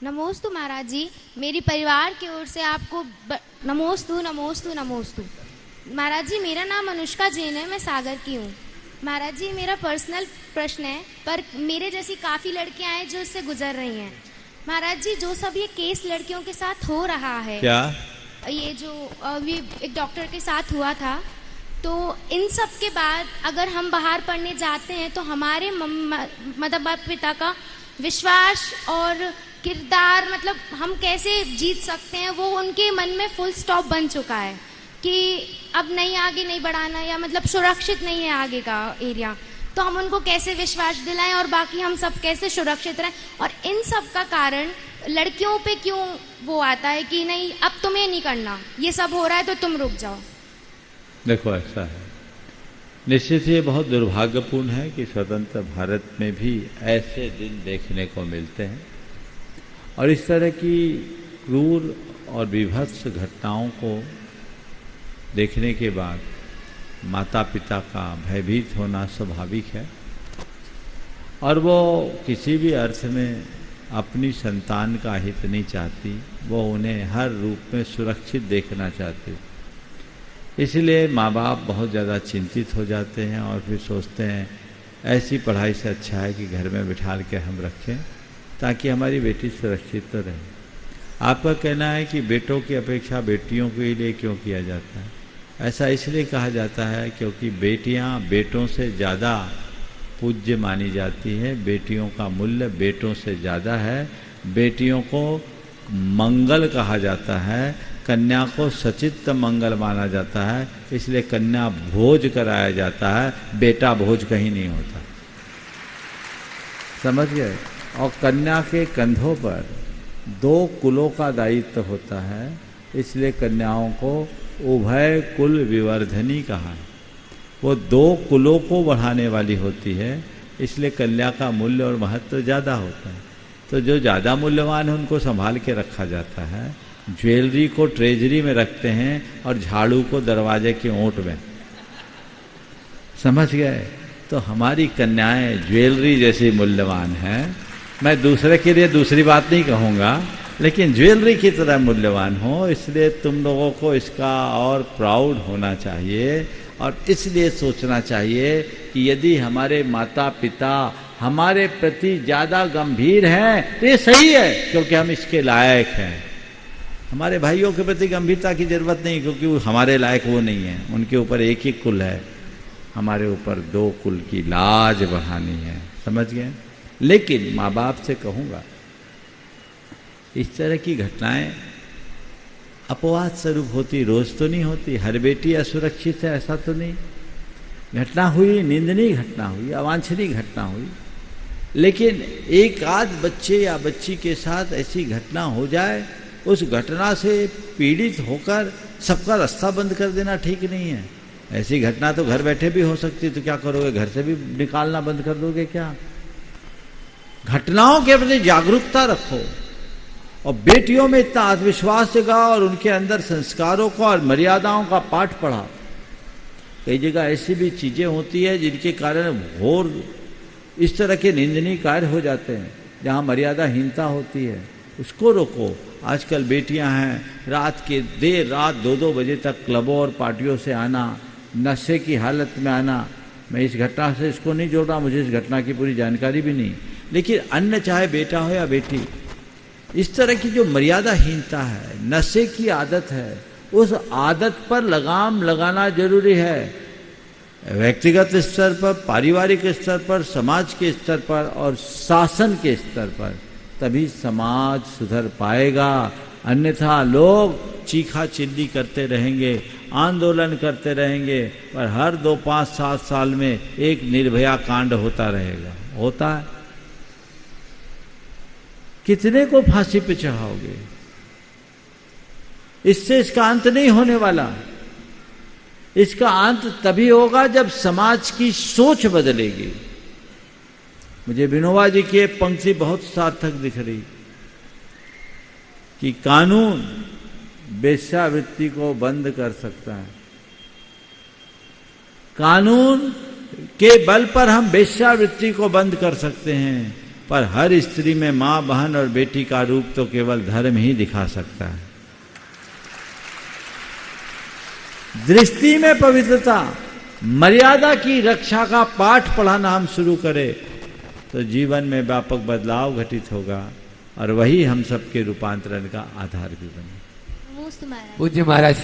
नमोस्तु महाराज जी, मेरी परिवार की ओर से आपको नमोस्तु नमोस्तु नमोस्तु। महाराज जी, मेरा नाम अनुष्का जैन है, मैं सागर की हूँ। महाराज जी, मेरा पर्सनल प्रश्न है, पर मेरे जैसी काफ़ी लड़कियां हैं जो इससे गुजर रही हैं। महाराज जी, जो सब ये केस लड़कियों के साथ हो रहा है, क्या ये जो अभी एक डॉक्टर के साथ हुआ था, तो इन सब के बाद अगर हम बाहर पढ़ने जाते हैं तो हमारे माता पिता का विश्वास और किरदार, मतलब हम कैसे जीत सकते हैं, वो उनके मन में फुल स्टॉप बन चुका है कि अब नहीं, आगे नहीं बढ़ाना, या मतलब सुरक्षित नहीं है आगे का एरिया। तो हम उनको कैसे विश्वास दिलाएं और बाकी हम सब कैसे सुरक्षित रहें। और इन सब का कारण लड़कियों पे क्यों वो आता है कि नहीं, अब तुम्हें नहीं करना, ये सब हो रहा है तो तुम रुक जाओ। देखो, ऐसा है, निश्चित ही बहुत दुर्भाग्यपूर्ण है कि स्वतंत्र भारत में भी ऐसे दिन देखने को मिलते हैं और इस तरह की क्रूर और विभत्स घटनाओं को देखने के बाद माता पिता का भयभीत होना स्वाभाविक है और वो किसी भी अर्थ में अपनी संतान का हित नहीं चाहती, वो उन्हें हर रूप में सुरक्षित देखना चाहती। इसलिए माँ बाप बहुत ज़्यादा चिंतित हो जाते हैं और फिर सोचते हैं ऐसी पढ़ाई से अच्छा है कि घर में बिठाल के हम रखें ताकि हमारी बेटी सुरक्षित तो रहे। आपका कहना है कि बेटों की अपेक्षा बेटियों के लिए क्यों किया जाता है? ऐसा इसलिए कहा जाता है क्योंकि बेटियां बेटों से ज़्यादा पूज्य मानी जाती हैं, बेटियों का मूल्य बेटों से ज़्यादा है, बेटियों को मंगल कहा जाता है, कन्या को सचित्त मंगल माना जाता है, इसलिए कन्या भोज कराया जाता है, बेटा भोज कहीं नहीं होता। समझ गए? और कन्या के कंधों पर 2 कुलों का दायित्व होता है, इसलिए कन्याओं को उभय कुल विवर्धनी कहा है। वो 2 कुलों को बढ़ाने वाली होती है, इसलिए कन्या का मूल्य और महत्व ज़्यादा होता है। तो जो ज़्यादा मूल्यवान है उनको संभाल के रखा जाता है, ज्वेलरी को ट्रेजरी में रखते हैं और झाड़ू को दरवाजे के ओंठ में। समझ गए? तो हमारी कन्याएं ज्वेलरी जैसी मूल्यवान हैं। मैं दूसरे के लिए दूसरी बात नहीं कहूँगा, लेकिन ज्वेलरी की तरह मूल्यवान हो, इसलिए तुम लोगों को इसका और प्राउड होना चाहिए और इसलिए सोचना चाहिए कि यदि हमारे माता पिता हमारे प्रति ज़्यादा गंभीर हैं तो ये सही है क्योंकि हम इसके लायक हैं। हमारे भाइयों के प्रति गंभीरता की जरूरत नहीं क्योंकि वो हमारे लायक वो नहीं है, उनके ऊपर एक ही कुल है, हमारे ऊपर 2 कुल की लाज बढ़ानी है। समझ गए? लेकिन माँ बाप से कहूँगा, इस तरह की घटनाएं अपवाद स्वरूप होती, रोज तो नहीं होती। हर बेटी असुरक्षित है ऐसा तो नहीं। घटना हुई, निंदनीय घटना हुई, अवांछनीय घटना हुई, लेकिन एक आध बच्चे या बच्ची के साथ ऐसी घटना हो जाए, उस घटना से पीड़ित होकर सबका रास्ता बंद कर देना ठीक नहीं है। ऐसी घटना तो घर बैठे भी हो सकती, तो क्या करोगे? घर से भी निकालना बंद कर दोगे क्या? घटनाओं के प्रति जागरूकता रखो और बेटियों में इतना आत्मविश्वास जगाओ और उनके अंदर संस्कारों का और मर्यादाओं का पाठ पढ़ाओ। कई जगह ऐसी भी चीजें होती है जिनके कारण घोर इस तरह के निंदनीय कार्य हो जाते हैं, जहाँ मर्यादाहीनता होती है, उसको रोको। आजकल बेटियां हैं, रात के देर रात 2-2 बजे तक क्लबों और पार्टियों से आना, नशे की हालत में आना। मैं इस घटना से इसको नहीं जोड़ रहा, मुझे इस घटना की पूरी जानकारी भी नहीं, लेकिन अन्य चाहे बेटा हो या बेटी, इस तरह की जो मर्यादाहीनता है, नशे की आदत है, उस आदत पर लगाम लगाना जरूरी है। व्यक्तिगत स्तर पर, पारिवारिक स्तर पर, समाज के स्तर पर और शासन के स्तर पर, तभी समाज सुधर पाएगा। अन्यथा लोग चीखा चिल्ली करते रहेंगे, आंदोलन करते रहेंगे, पर हर 2, 5, 7 साल में एक निर्भया कांड होता रहेगा। होता है। कितने को फांसी पे चढ़ाओगे? इससे इसका अंत नहीं होने वाला। इसका अंत तभी होगा जब समाज की सोच बदलेगी। मुझे विनोबा जी की एक पंक्ति बहुत सार्थक दिख रही कि कानून वेश्यावृत्ति को बंद कर सकता है। कानून के बल पर हम वेश्यावृत्ति को बंद कर सकते हैं, पर हर स्त्री में मां, बहन और बेटी का रूप तो केवल धर्म ही दिखा सकता है। दृष्टि में पवित्रता, मर्यादा की रक्षा का पाठ पढ़ाना हम शुरू करें तो जीवन में व्यापक बदलाव घटित होगा और वही हम सबके रूपांतरण का आधार भी बने। पूज्य महाराज।